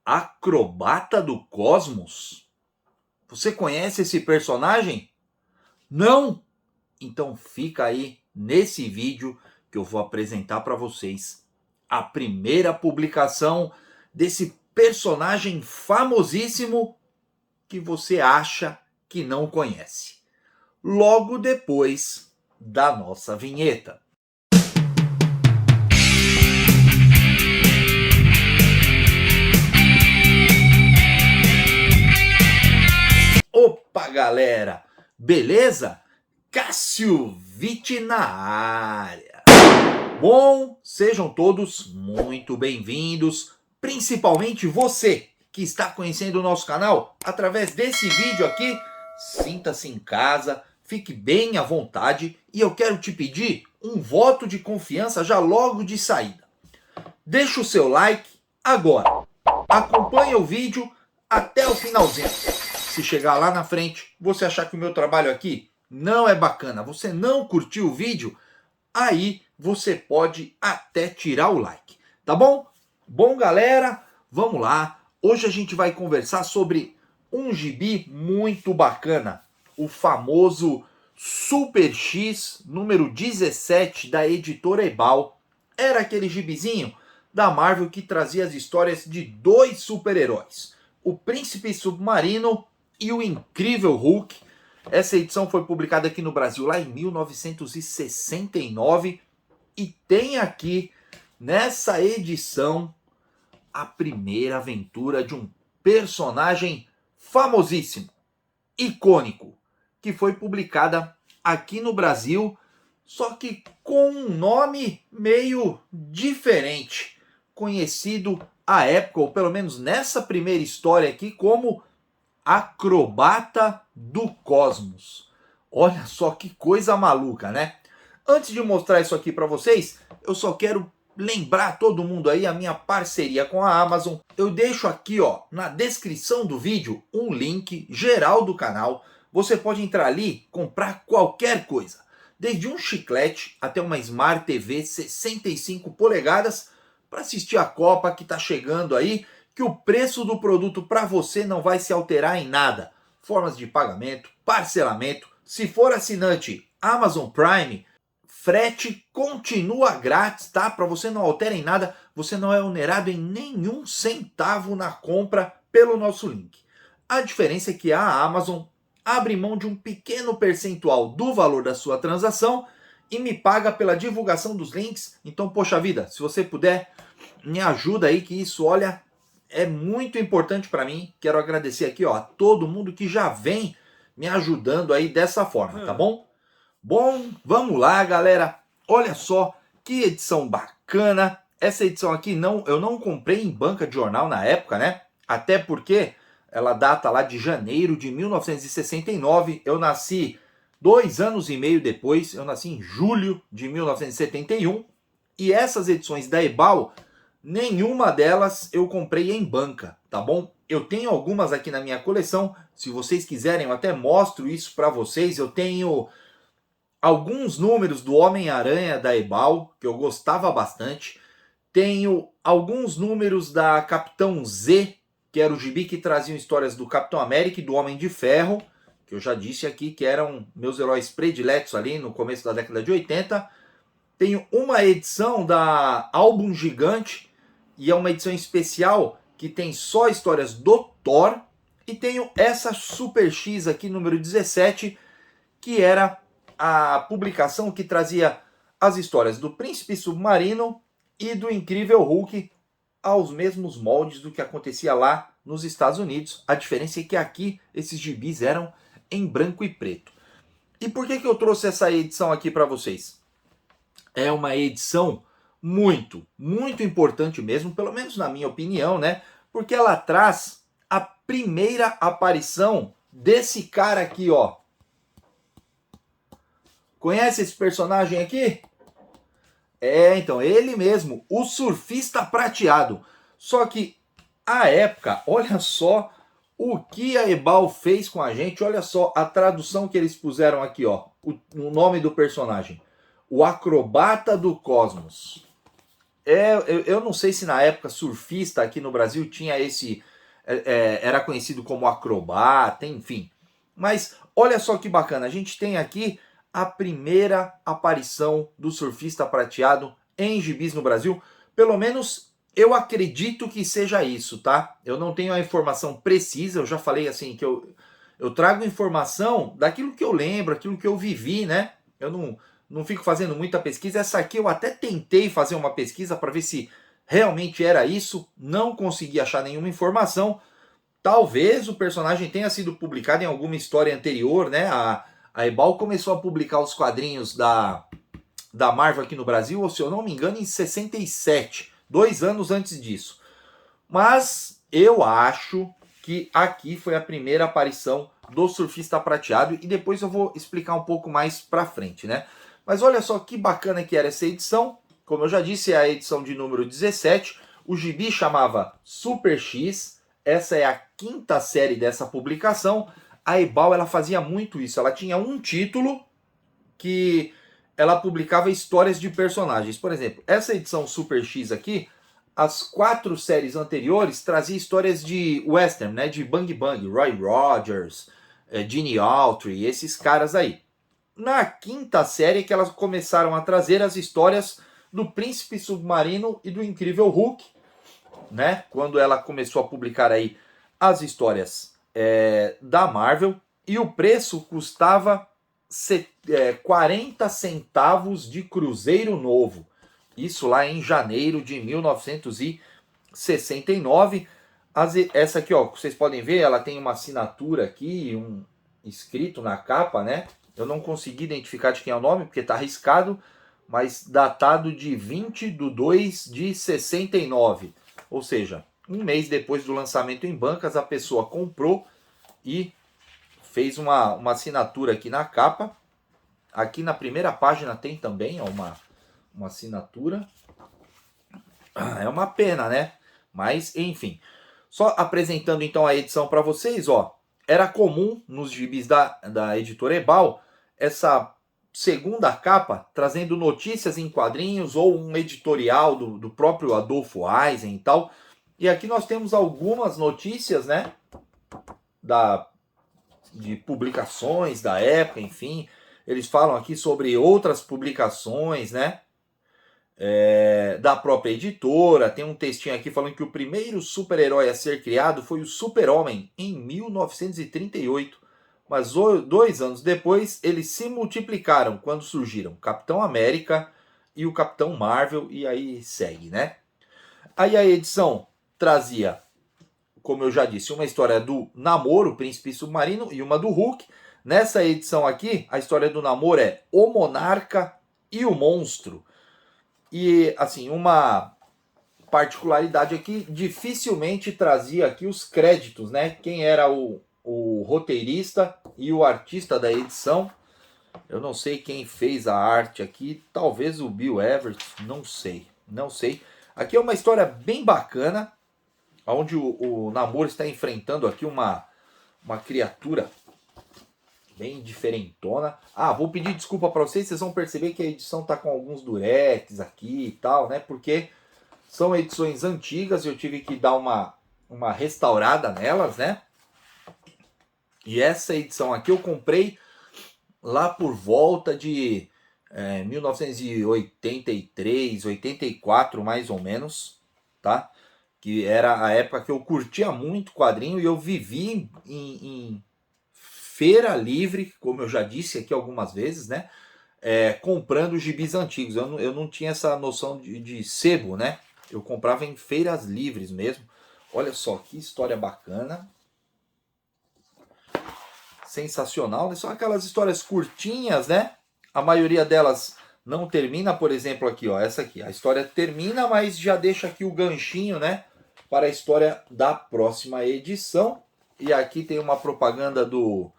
Acrobata do Cosmos? Você conhece esse personagem? Não? Então fica aí nesse vídeo que eu vou apresentar para vocês a primeira publicação desse personagem famosíssimo que você acha que não conhece. Logo depois da nossa vinheta. Opa, galera! Beleza? Cássio Vitti na área. Bom, sejam todos muito bem-vindos, principalmente você que está conhecendo o nosso canal através desse vídeo aqui. Sinta-se em casa, fique bem à vontade e eu quero te pedir um voto de confiança já logo de saída. Deixa o seu like agora. Acompanhe o vídeo até o finalzinho. Se chegar lá na frente, você achar que o meu trabalho aqui não é bacana, você não curtiu o vídeo, aí você pode até tirar o like, tá bom? Bom, galera, vamos lá. Hoje a gente vai conversar sobre um gibi muito bacana, o famoso Super X número 17 da editora Ebal. Era aquele gibizinho da Marvel que trazia as histórias de dois super-heróis, o Príncipe Submarino e o Incrível Hulk. Essa edição foi publicada aqui no Brasil lá em 1969 e tem aqui nessa edição a primeira aventura de um personagem famosíssimo, icônico, que foi publicada aqui no Brasil, só que com um nome meio diferente, conhecido à época, ou pelo menos nessa primeira história aqui, como Acrobata do Cosmos. Olha só que coisa maluca, né? Antes de mostrar isso aqui para vocês, eu só quero lembrar todo mundo aí a minha parceria com a Amazon. Eu deixo aqui, ó, na descrição do vídeo um link geral do canal. Você pode entrar ali, comprar qualquer coisa, desde um chiclete até uma Smart TV 65 polegadas para assistir a Copa que está chegando aí, que o preço do produto para você não vai se alterar em nada. Formas de pagamento, parcelamento, se for assinante Amazon Prime, frete continua grátis, tá? Para você não altera em nada, você não é onerado em nenhum centavo na compra pelo nosso link. A diferença é que a Amazon abre mão de um pequeno percentual do valor da sua transação e me paga pela divulgação dos links. Então, poxa vida, se você puder, me ajuda aí que isso, olha, é muito importante para mim. Quero agradecer aqui, ó, a todo mundo que já vem me ajudando aí dessa forma, tá bom? Bom, vamos lá, galera. Olha só que edição bacana. Essa edição aqui eu não comprei em banca de jornal na época, né? Até porque ela data lá de janeiro de 1969. Eu nasci 2 anos e meio depois. Eu nasci em julho de 1971. E essas edições da Ebal, nenhuma delas eu comprei em banca, tá bom? Eu tenho algumas aqui na minha coleção. Se vocês quiserem, eu até mostro isso para vocês. Eu tenho alguns números do Homem-Aranha da Ebal, que eu gostava bastante. Tenho alguns números da Capitão Z, que era o gibi que traziam histórias do Capitão América e do Homem de Ferro, que eu já disse aqui que eram meus heróis prediletos ali no começo da década de 80. Tenho uma edição da Álbum Gigante, e é uma edição especial que tem só histórias do Thor. E tenho essa Super X aqui, número 17, que era a publicação que trazia as histórias do Príncipe Submarino e do Incrível Hulk aos mesmos moldes do que acontecia lá nos Estados Unidos. A diferença é que aqui esses gibis eram em branco e preto. E por que eu trouxe essa edição aqui para vocês? É uma edição muito importante mesmo, pelo menos na minha opinião, né? Porque ela traz a primeira aparição desse cara aqui, ó. Conhece esse personagem aqui? É, então, ele mesmo, o Surfista Prateado. Só que, à época, olha só o que a Ebal fez com a gente. Olha só a tradução que eles puseram aqui, ó. O nome do personagem. O Acrobata do Cosmos. Eu não sei se na época surfista aqui no Brasil tinha esse. Era conhecido como acrobata, enfim. Mas olha só que bacana, a gente tem aqui a primeira aparição do surfista prateado em gibis no Brasil. Pelo menos eu acredito que seja isso, tá? Eu não tenho a informação precisa, eu já falei assim que eu trago informação daquilo que eu lembro, aquilo que eu vivi, né? Eu não fico fazendo muita pesquisa. Essa aqui eu até tentei fazer uma pesquisa para ver se realmente era isso, não consegui achar nenhuma informação. Talvez o personagem tenha sido publicado em alguma história anterior, né? A Ebal começou a publicar os quadrinhos da Marvel aqui no Brasil, ou se eu não me engano, em 67, 2 anos antes disso. Mas eu acho que aqui foi a primeira aparição do surfista prateado e depois eu vou explicar um pouco mais pra frente, né? Mas olha só que bacana que era essa edição. Como eu já disse, é a edição de número 17. O gibi chamava Super X. Essa é a quinta série dessa publicação. A Ebal, ela fazia muito isso. Ela tinha um título que ela publicava histórias de personagens. Por exemplo, essa edição Super X aqui, as 4 séries anteriores traziam histórias de western, né? De Bang Bang, Roy Rogers, Gene Autry, esses caras aí. Na quinta série que elas começaram a trazer as histórias do Príncipe Submarino e do Incrível Hulk, né? Quando ela começou a publicar aí as histórias da Marvel, e o preço custava 40 centavos de cruzeiro novo. Isso lá em janeiro de 1969. Essa aqui, ó, vocês podem ver, ela tem uma assinatura aqui, um escrito na capa, né? Eu não consegui identificar de quem é o nome, porque tá arriscado, mas datado de 20/2 de 69. Ou seja, um mês depois do lançamento em bancas, a pessoa comprou e fez uma assinatura aqui na capa. Aqui na primeira página tem também ó, uma assinatura. É uma pena, né? Mas, enfim. Só apresentando então a edição para vocês, ó. Era comum nos gibis da editora Ebal essa segunda capa trazendo notícias em quadrinhos ou um editorial do próprio Adolfo Eisen e tal. E aqui nós temos algumas notícias, né? De publicações da época, enfim. Eles falam aqui sobre outras publicações, né? Da própria editora. Tem um textinho aqui falando que o primeiro super-herói a ser criado foi o Super-Homem em 1938. Mas 2 anos depois, eles se multiplicaram quando surgiram Capitão América e o Capitão Marvel, e aí segue, né? Aí a edição trazia, como eu já disse, uma história do Namor, o Príncipe Submarino, e uma do Hulk. Nessa edição aqui, a história do Namor é O Monarca e o Monstro. E, assim, uma particularidade aqui, dificilmente trazia aqui os créditos, né? Quem era o roteirista e o artista da edição. Eu não sei quem fez a arte aqui, talvez o Bill Everett, não sei. Aqui é uma história bem bacana, onde o Namor está enfrentando aqui uma criatura bem diferentona. Vou pedir desculpa para vocês vão perceber que a edição tá com alguns durex aqui e tal, né? Porque são edições antigas e eu tive que dar uma restaurada nelas, né? E essa edição aqui eu comprei lá por volta de 1983, 84 mais ou menos, tá? Que era a época que eu curtia muito quadrinho e eu vivi em feira livre, como eu já disse aqui algumas vezes, né? Comprando gibis antigos. Eu não tinha essa noção de sebo, né? Eu comprava em feiras livres mesmo. Olha só que história bacana. Sensacional, né? São aquelas histórias curtinhas, né? A maioria delas não termina, por exemplo, aqui, ó, essa aqui. A história termina, mas já deixa aqui o ganchinho, né? Para a história da próxima edição. E aqui tem uma propaganda do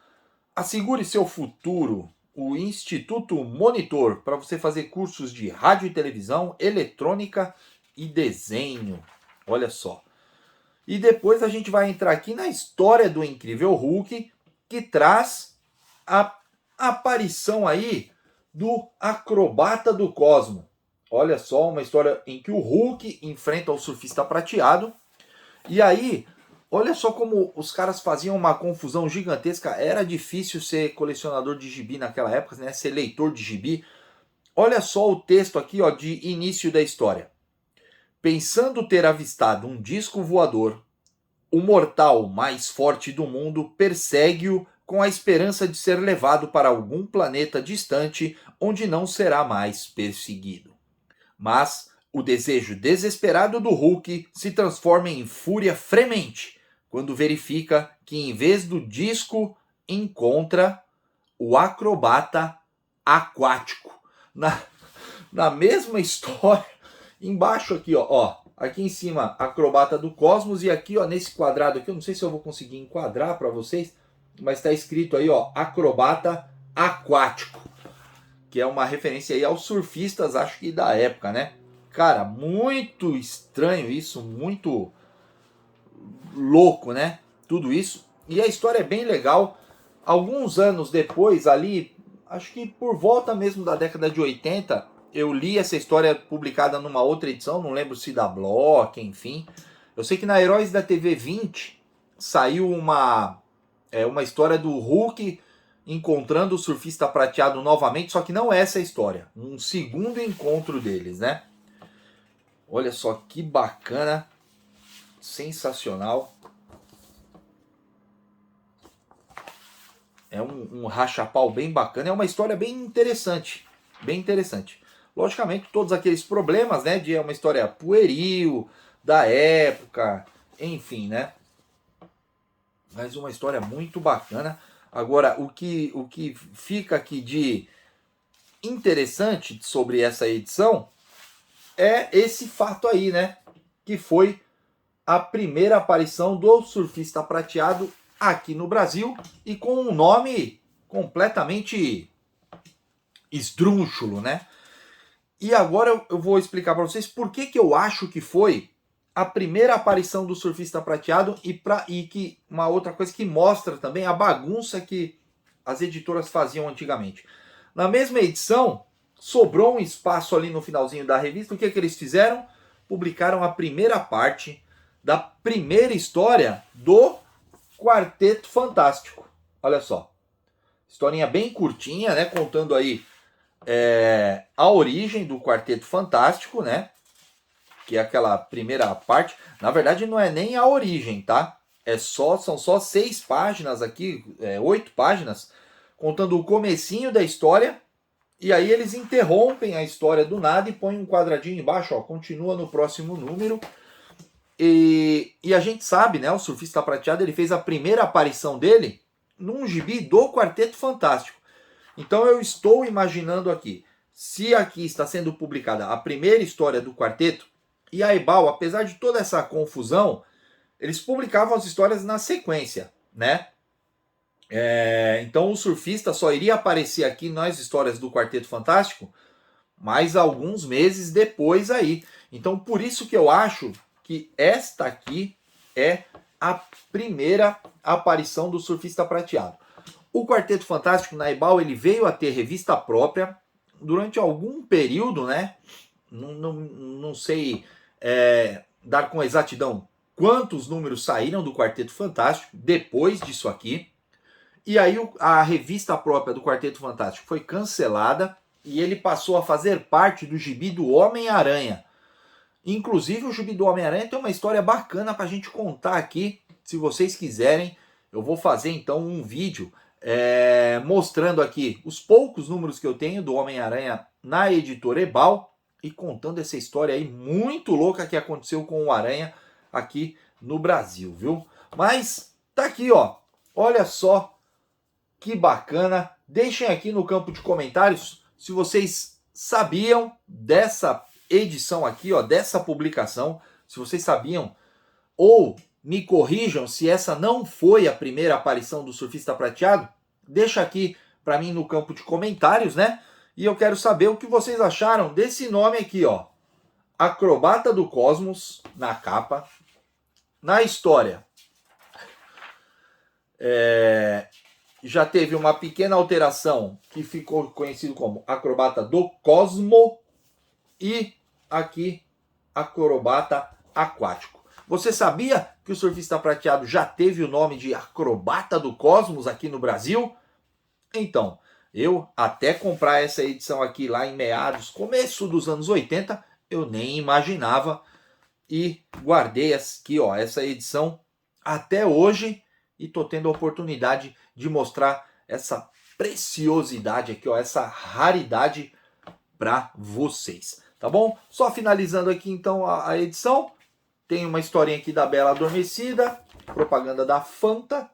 Assegure Seu Futuro, o Instituto Monitor, para você fazer cursos de rádio e televisão, eletrônica e desenho. Olha só. E depois a gente vai entrar aqui na história do Incrível Hulk, que traz a aparição aí do Acrobata do Cosmo. Olha só, uma história em que o Hulk enfrenta o surfista prateado. E aí, olha só como os caras faziam uma confusão gigantesca. Era difícil ser colecionador de gibi naquela época, né? Ser leitor de gibi. Olha só o texto aqui, ó, de início da história. Pensando ter avistado um disco voador, o mortal mais forte do mundo persegue-o com a esperança de ser levado para algum planeta distante onde não será mais perseguido. Mas o desejo desesperado do Hulk se transforma em fúria fremente quando verifica que, em vez do disco, encontra o acrobata aquático. Na mesma história, embaixo aqui, ó, aqui em cima, acrobata do cosmos, e aqui, ó, nesse quadrado aqui, eu não sei se eu vou conseguir enquadrar para vocês, mas está escrito aí, ó, acrobata aquático, que é uma referência aí aos surfistas, acho que da época, né? Cara, muito estranho isso, muito louco, né? Tudo isso. E a história é bem legal. Alguns anos depois, ali, acho que por volta mesmo da década de 80, eu li essa história publicada numa outra edição, não lembro se da Block, enfim. Eu sei que na Heróis da TV 20 saiu uma história do Hulk encontrando o surfista prateado novamente, só que não é essa história. Um segundo encontro deles, né? Olha só que bacana, sensacional. É um racha-pau bem bacana, é uma história bem interessante, bem interessante. Logicamente, todos aqueles problemas, né, de uma história pueril, da época, enfim, né? Mas uma história muito bacana. Agora, o que fica aqui de interessante sobre essa edição é esse fato aí, né? Que foi a primeira aparição do surfista prateado aqui no Brasil e com um nome completamente esdrúxulo, né? E agora eu vou explicar para vocês por que eu acho que foi a primeira aparição do surfista prateado e que uma outra coisa que mostra também a bagunça que as editoras faziam antigamente. Na mesma edição, sobrou um espaço ali no finalzinho da revista. O que eles fizeram? Publicaram a primeira parte da primeira história do Quarteto Fantástico. Olha só. Historinha bem curtinha, né? Contando aí a origem do Quarteto Fantástico, né? Que é aquela primeira parte. Na verdade, não é nem a origem, tá? São só 6 páginas aqui, 8 páginas, contando o comecinho da história. E aí eles interrompem a história do nada e põem um quadradinho embaixo, ó, continua no próximo número. E a gente sabe, né? O Surfista Prateado, ele fez a primeira aparição dele num gibi do Quarteto Fantástico. Então eu estou imaginando aqui, se aqui está sendo publicada a primeira história do quarteto, e a Ebal, apesar de toda essa confusão, eles publicavam as histórias na sequência, né? Então o surfista só iria aparecer aqui nas histórias do Quarteto Fantástico mais alguns meses depois aí. Então por isso que eu acho que esta aqui é a primeira aparição do surfista prateado. O Quarteto Fantástico na Ebal, ele veio a ter revista própria durante algum período, né? Não sei dar com exatidão quantos números saíram do Quarteto Fantástico depois disso aqui. E aí a revista própria do Quarteto Fantástico foi cancelada e ele passou a fazer parte do gibi do Homem-Aranha. Inclusive o gibi do Homem-Aranha tem uma história bacana para a gente contar aqui, se vocês quiserem. Eu vou fazer então um vídeo mostrando aqui os poucos números que eu tenho do Homem-Aranha na editora Ebal e contando essa história aí muito louca que aconteceu com o Aranha aqui no Brasil, viu? Mas tá aqui, ó. Olha só que bacana. Deixem aqui no campo de comentários se vocês sabiam dessa edição aqui, ó, dessa publicação, se vocês sabiam, ou me corrijam se essa não foi a primeira aparição do Surfista Prateado. Deixa aqui para mim no campo de comentários, né? E eu quero saber o que vocês acharam desse nome aqui, ó. Acrobata do Cosmos na capa. Na história, já teve uma pequena alteração que ficou conhecido como Acrobata do Cosmo. e aqui acrobata aquático. Você sabia que o surfista prateado já teve o nome de acrobata do cosmos aqui no Brasil? Então, eu até comprar essa edição aqui lá em começo dos anos 80, eu nem imaginava e guardei aqui, ó, essa edição até hoje e tô tendo a oportunidade de mostrar essa preciosidade aqui, ó, essa raridade para vocês, tá bom? Só finalizando aqui então a edição, tem uma historinha aqui da Bela Adormecida, propaganda da Fanta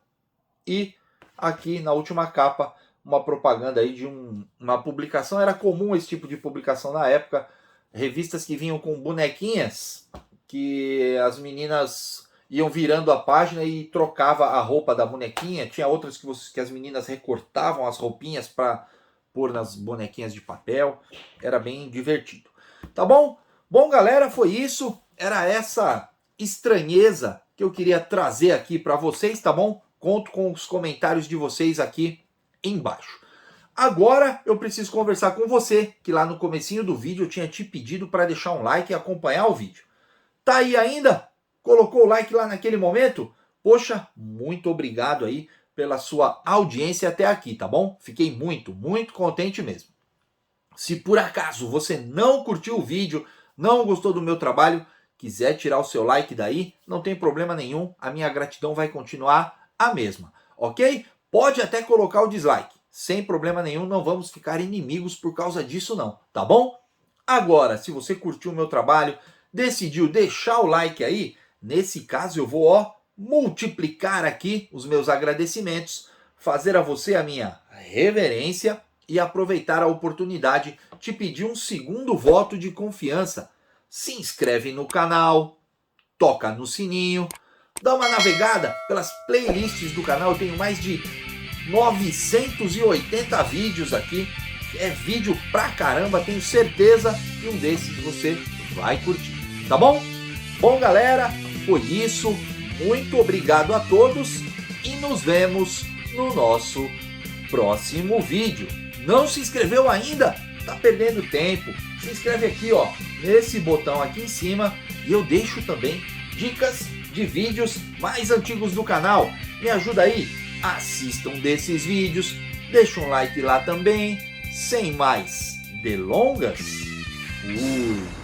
e aqui na última capa uma propaganda aí de uma publicação. Era comum esse tipo de publicação na época, revistas que vinham com bonequinhas que as meninas iam virando a página e trocava a roupa da bonequinha. Tinha outras que as meninas recortavam as roupinhas para pôr nas bonequinhas de papel. Era bem divertido. Tá bom? Bom, galera, foi isso. Era essa estranheza que eu queria trazer aqui para vocês, tá bom? Conto com os comentários de vocês aqui embaixo. Agora eu preciso conversar com você, que lá no comecinho do vídeo eu tinha te pedido para deixar um like e acompanhar o vídeo. Tá aí ainda? Colocou o like lá naquele momento? Poxa, muito obrigado aí pela sua audiência até aqui, tá bom? Fiquei muito, muito contente mesmo. Se por acaso você não curtiu o vídeo, não gostou do meu trabalho, quiser tirar o seu like daí, não tem problema nenhum, a minha gratidão vai continuar a mesma, ok? Pode até colocar o dislike, sem problema nenhum, não vamos ficar inimigos por causa disso não, tá bom? Agora, se você curtiu o meu trabalho, decidiu deixar o like aí, nesse caso eu vou, ó, multiplicar aqui os meus agradecimentos, fazer a você a minha reverência e aproveitar a oportunidade de pedir um segundo voto de confiança. Se inscreve no canal, toca no sininho, dá uma navegada pelas playlists do canal, eu tenho mais de 980 vídeos aqui, é vídeo pra caramba, tenho certeza que um desses você vai curtir, tá bom? Bom, galera, foi isso, muito obrigado a todos e nos vemos no nosso próximo vídeo. Não se inscreveu ainda? Tá perdendo tempo. Se inscreve aqui, ó, nesse botão aqui em cima e eu deixo também dicas de vídeos mais antigos do canal. Me ajuda aí, assistam desses vídeos, deixa um like lá também. Sem mais delongas, fui!